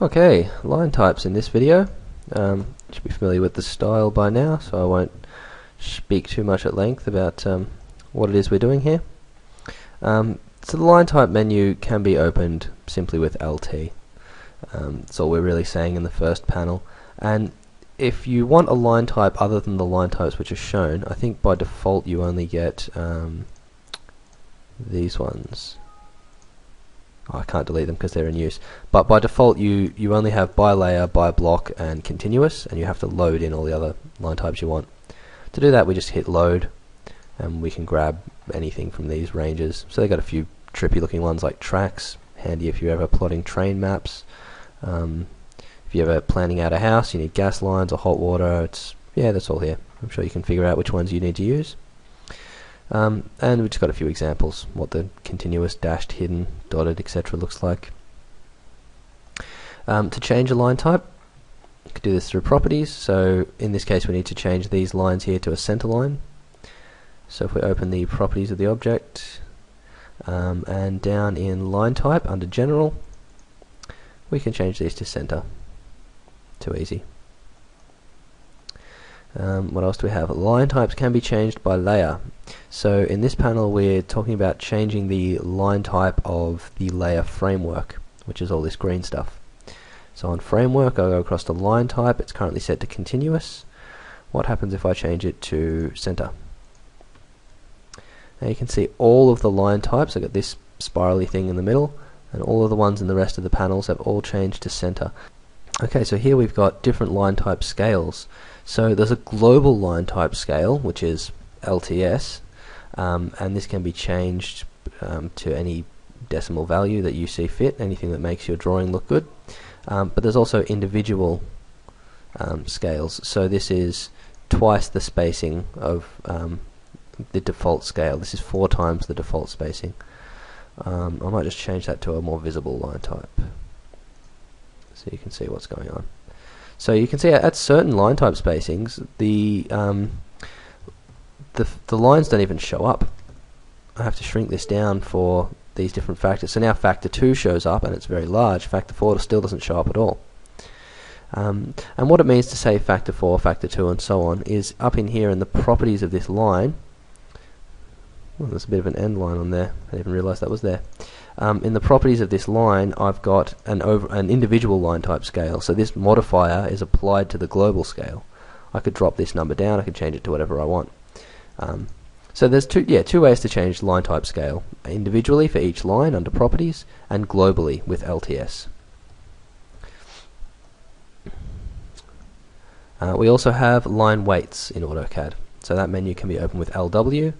Okay, line types in this video. Should be familiar with the style by now, so I won't speak too much at length about what it is we're doing here. So the line type menu can be opened simply with LT. That's all we're really saying in the first panel. And if you want a line type other than the line types which are shown, I think by default you only get these ones. Oh, I can't delete them because they're in use. But by default you only have by layer, by block and continuous, and you have to load in all the other line types you want. To do that we just hit load and we can grab anything from these ranges. So they've got a few trippy looking ones like tracks, handy if you're ever plotting train maps. If you're ever planning out a house, you need gas lines or hot water. That's all here. I'm sure you can figure out which ones you need to use. And we've just got a few examples, what the continuous, dashed, hidden, dotted, etc. looks like. To change a line type, you could do this through properties. So in this case we need to change these lines here to a center line. So if we open the properties of the object, and down in line type under general, we can change these to center. Too easy. What else do we have? Line types can be changed by layer. So in this panel we're talking about changing the line type of the layer framework, which is all this green stuff. So on framework I'll go across to line type. It's currently set to continuous. What happens if I change it to center? Now you can see all of the line types. I've got this spirally thing in the middle, and all of the ones in the rest of the panels have all changed to center. Okay, so here we've got different line type scales. So there's a global line type scale, which is LTS, and this can be changed to any decimal value that you see fit, anything that makes your drawing look good. But there's also individual scales. So this is twice the spacing of the default scale. This is 4 times the default spacing. I might just change that to a more visible line type so you can see what's going on. So you can see at certain line type spacings the lines don't even show up. I have to shrink this down for these different factors. So now factor 2 shows up and it's very large. Factor 4 still doesn't show up at all. And what it means to say factor 4, factor 2 and so on is up in here in the properties of this line. Well, there's a bit of an end line on there. I didn't even realize that was there. In the properties of this line I've got an individual line type scale, so this modifier is applied to the global scale. I could drop this number down, I could change it to whatever I want. So there's two ways to change line type scale: individually for each line under properties, and globally with LTS. We also have Lineweights in AutoCAD, so that menu can be opened with LW,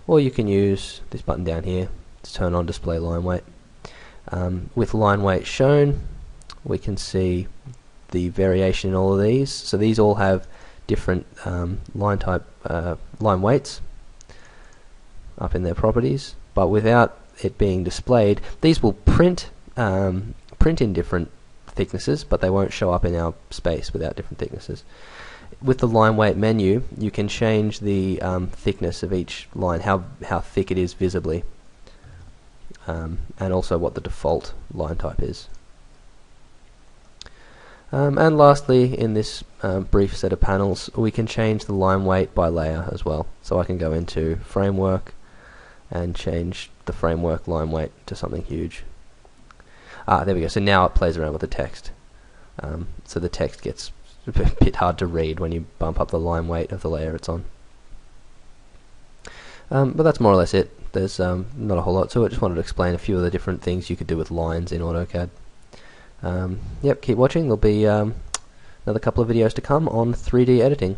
or you can use this button down here to turn on display line weight. With line weight shown, we can see the variation in all of these. So these all have different line weights up in their properties, but without it being displayed, these will print in different thicknesses, but they won't show up in our space without different thicknesses. With the line weight menu, you can change the thickness of each line, how thick it is visibly, and also what the default line type is. And lastly, in this brief set of panels, we can change the line weight by layer as well. So I can go into framework and change the framework line weight to something huge. There we go. So now it plays around with the text. So the text gets a bit hard to read when you bump up the line weight of the layer it's on. But that's more or less it. There's not a whole lot to it. Just wanted to explain a few of the different things you could do with lines in AutoCAD. Keep watching. There'll be another couple of videos to come on 3D editing.